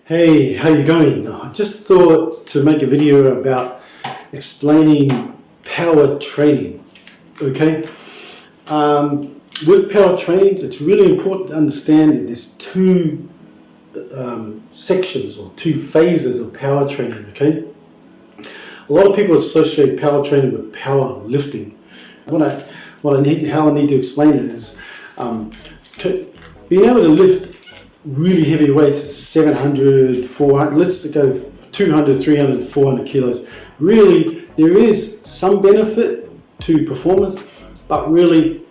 Hey, how you going? I just thought to make a video about explaining power training. Okay, with power training, it's really important to understand that there's two sections or two phases of power training. Okay, a lot of people associate power training with power lifting. How I need to explain it is being able to lift really heavy weights, 700, 400, let's go 200, 300, 400 kilos. Really, there is some benefit to performance, but really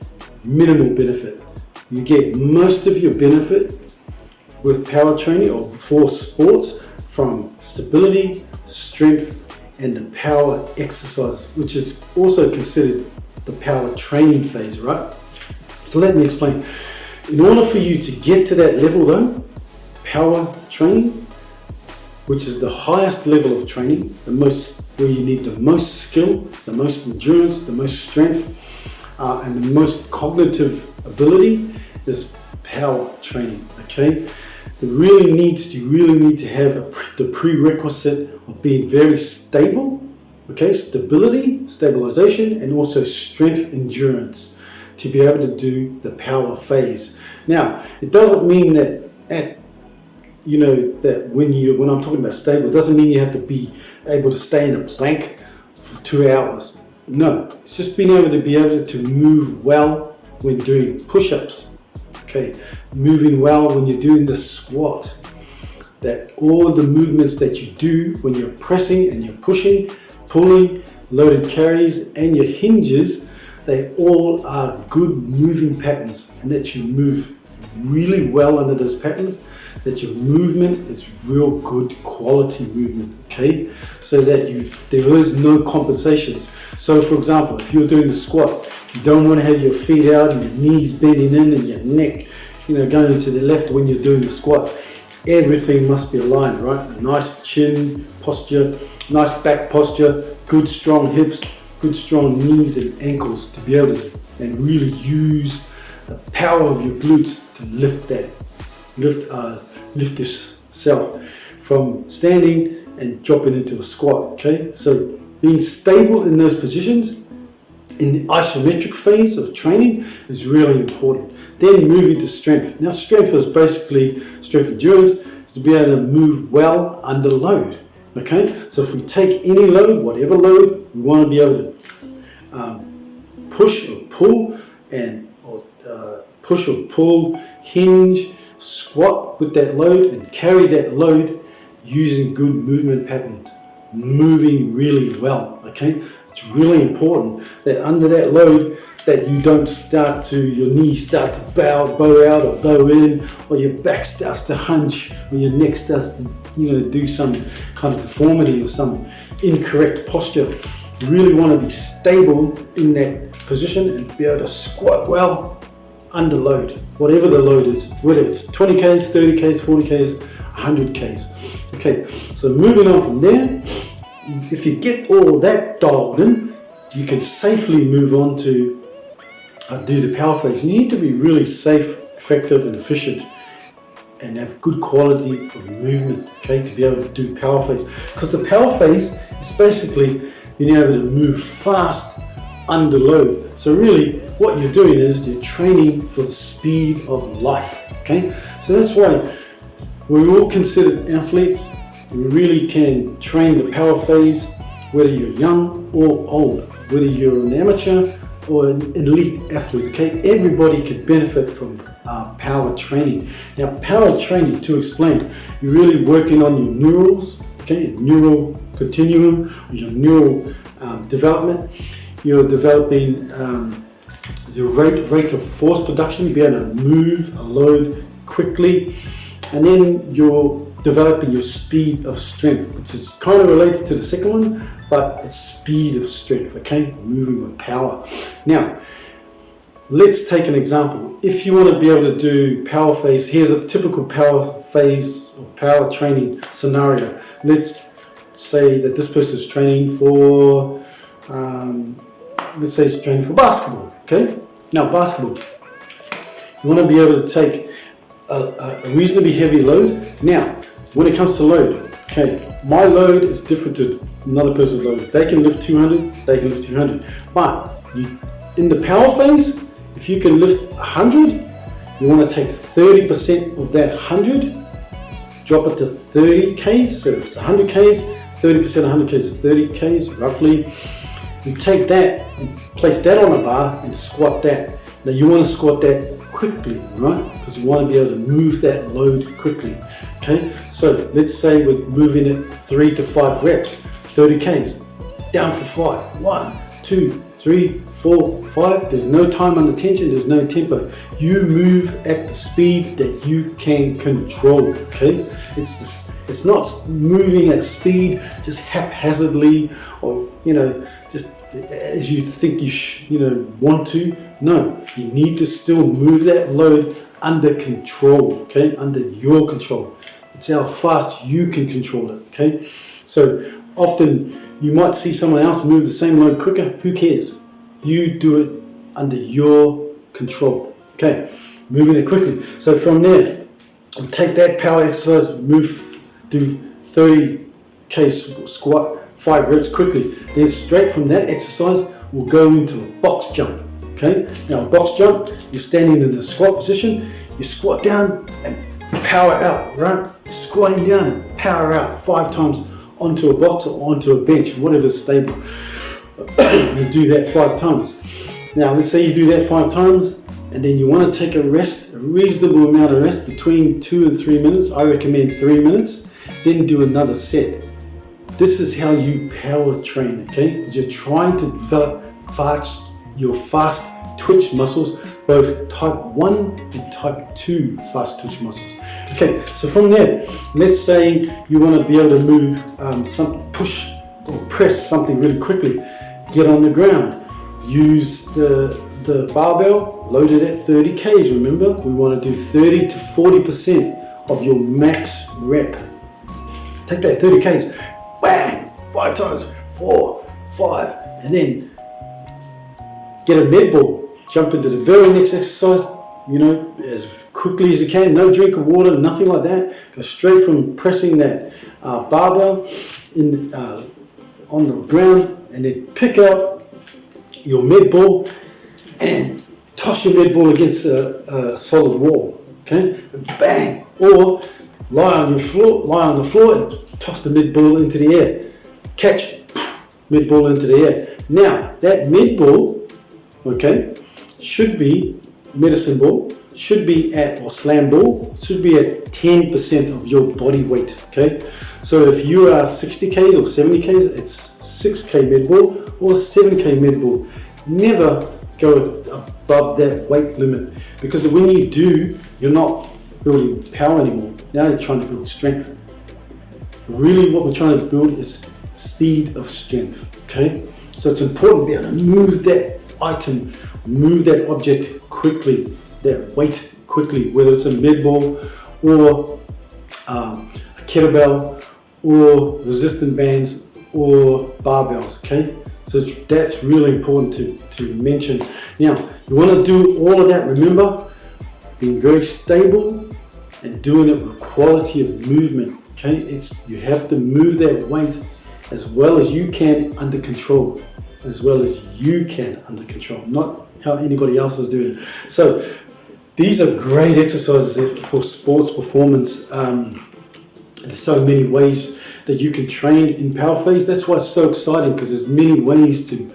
minimal benefit. You get most of your benefit with power training or for sports from stability, strength, and the power exercise, which is also considered the power training phase, right? So let me explain. In order for you to get to that level though, power training, which is the highest level of training, where you need the most skill, the most endurance, the most strength, and the most cognitive ability, is power training. Okay, you really need to have the prerequisite of being very stable. Okay, stabilization, and also strength, endurance, to be able to do the power phase. Now, it doesn't mean that when I'm talking about stable, it doesn't mean you have to be able to stay in a plank for 2 hours. No, it's just being able to move well when doing push-ups. Okay, moving well when you're doing the squat. That all the movements that you do when you're pressing and you're pushing, pulling, loaded carries, and your hinges, they all are good moving patterns, and that you move really well under those patterns, that your movement is real good quality movement, okay? So that there is no compensations. So for example, if you're doing the squat, you don't want to have your feet out and your knees bending in and your neck, going to the left when you're doing the squat. Everything must be aligned, right? A nice chin posture, nice back posture, good strong hips, good strong knees and ankles to be able to and really use the power of your glutes to lift yourself from standing and dropping into a squat. Okay, so being stable in those positions in the isometric phase of training is really important. Then moving to strength. Now, strength is basically strength endurance, is to be able to move well under load. Okay, so if we take any load, whatever load, we want to be able to push or pull push or pull, hinge, squat with that load, and carry that load using good movement patterns, moving really well. Okay, it's really important that under that load that you don't your knees start to bow out or bow in, or your back starts to hunch, or your neck starts to do some kind of deformity or some incorrect posture. You really want to be stable in that position and be able to squat well under load, whatever the load is, whether it's 20 Ks, 30 Ks, 40 Ks, 100 Ks. Okay, so moving on from there, if you get all that dialed in, you can safely move on to do the power phase. You need to be really safe, effective, and efficient, and have good quality of movement, okay, to be able to do power phase. Because the power phase is basically being able to move fast under load. So really, what you're doing is you're training for the speed of life, okay? So that's why we're all considered athletes. We really can train the power phase, whether you're young or old, whether you're an amateur or an elite athlete, okay? Everybody could benefit from power training. Now, power training, to explain, you're really working on your neurals, okay? Your neural continuum, your neural development. You're developing your rate of force production, be able to move a load quickly, and then you're developing your speed of strength, which is kind of related to the second one, but it's speed of strength, okay? Moving with power. Now, let's take an example. If you want to be able to do power phase, here's a typical power phase or power training scenario. Let's say that this person is training for, let's say it's training for basketball, okay? Now, basketball, you want to be able to take a reasonably heavy load. Now, when it comes to load, okay, my load is different to another person's load. If they can lift 200, they can lift 200. But in the power phase, if you can lift 100, you want to take 30% of that 100, drop it to 30 Ks. So if it's 100 Ks, 30% of 100 Ks is 30 Ks roughly. You take that and place that on a bar and squat that. Now you want to squat that quickly, right? Because you want to be able to move that load quickly. Okay, so let's say we're moving it 3 to 5 reps, 30 Ks, down for 5. 1, 2, 3, 4, 5. There's no time under tension, there's no tempo. You move at the speed that you can control. Okay, it's not moving at speed just haphazardly, or just as you think you want to. No, you need to still move that load under control. Okay, under your control. It's how fast you can control it. Okay, so often you might see someone else move the same load quicker. Who cares? You do it under your control. Okay, moving it quickly. So from there, we take that power exercise, do 30 K squat, 5 reps quickly. Then straight from that exercise, we'll go into a box jump. Okay, now a box jump, you're standing in the squat position, you squat down and power out, right? You're squatting down and power out 5 times onto a box or onto a bench, whatever's stable. You do that 5 times. Now let's say you do that 5 times, and then you want to take a rest, a reasonable amount of rest, between 2 and 3 minutes. I recommend 3 minutes. Then do another set. This is how you power train, okay? Because you're trying to develop your fast twitch muscles, both type 1 and type 2 fast twitch muscles. Okay, so from there, let's say you want to be able to move push or press something really quickly. Get on the ground. Use the barbell, load it at 30 Ks. Remember, we want to do 30 to 40% of your max rep. Take that 30 Ks, bang, 5 times, 4, 5, and then get a med ball. Jump into the very next exercise, as quickly as you can. No drink of water, nothing like that. Go straight from pressing that barbell on the ground, and then pick up your med ball and toss your med ball against a solid wall. Okay, and bang, or lie on the floor and toss the med ball into the air. Catch, med ball into the air. Now that med ball, okay, should be medicine ball, should be at, or slam ball, should be at 10% of your body weight. Okay, so if you are 60 Ks or 70 Ks, it's 6K med ball or 7K med ball. Never go above that weight limit, because when you do, you're not building power anymore. Now you're trying to build strength. Really what we're trying to build is speed of strength. Okay, so it's important to be able to move that item, move that object quickly, that weight quickly, whether it's a med ball or a kettlebell or resistant bands or barbells. Okay, so that's really important to mention. Now you want to do all of that, remember, being very stable and doing it with quality of movement. Okay, you have to move that weight as well as you can under control, not how anybody else is doing it. So these are great exercises for sports performance. There's so many ways that you can train in power phase. That's why it's so exciting, because there's many ways to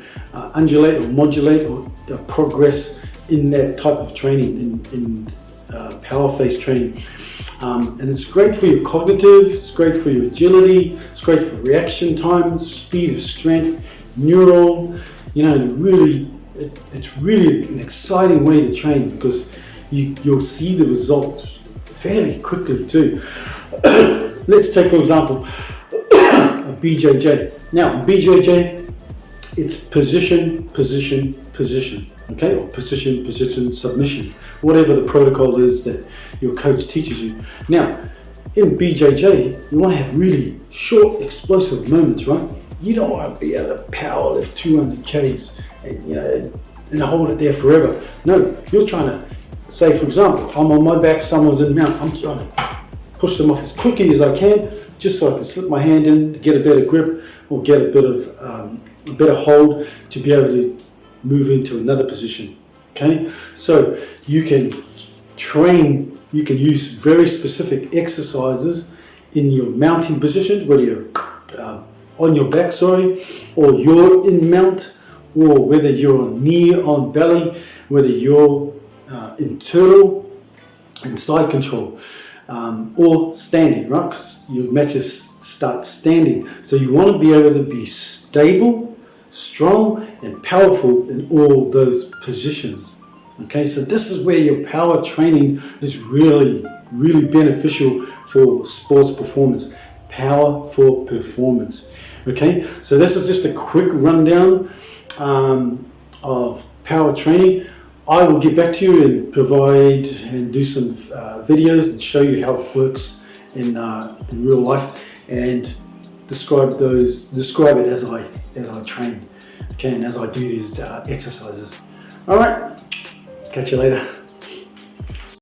undulate or modulate or progress in that type of training, in power phase training. And it's great for your cognitive, it's great for your agility, it's great for reaction time, speed of strength, neural, and it's really an exciting way to train, because you'll see the results fairly quickly too. Let's take, for example, a BJJ. Now in BJJ, it's position, position, position. Okay, or position, submission, whatever the protocol is that your coach teaches you. Now, in BJJ, you want to have really short, explosive moments, right? You don't want to be able to power lift 200 Ks and hold it there forever. No, you're trying to say, for example, I'm on my back, someone's in mount. I'm trying to push them off as quickly as I can, just so I can slip my hand in, get a better grip, or get a bit of a better hold to be able to move into another position. Okay, so you can train, you can use very specific exercises in your mounting positions, whether you're on your back, or you're in mount, or whether you're on knee, on belly, whether you're in turtle, in side control, or standing, right? Because your matches start standing. So you want to be able to be stable, strong, and powerful in all those positions. Okay, so this is where your power training is really, really beneficial for sports performance. Power for performance. Okay, so this is just a quick rundown of power training. I will get back to you and provide and do some videos and show you how it works in real life, and describe it as I train, okay, and as I do these exercises. All right, catch you later.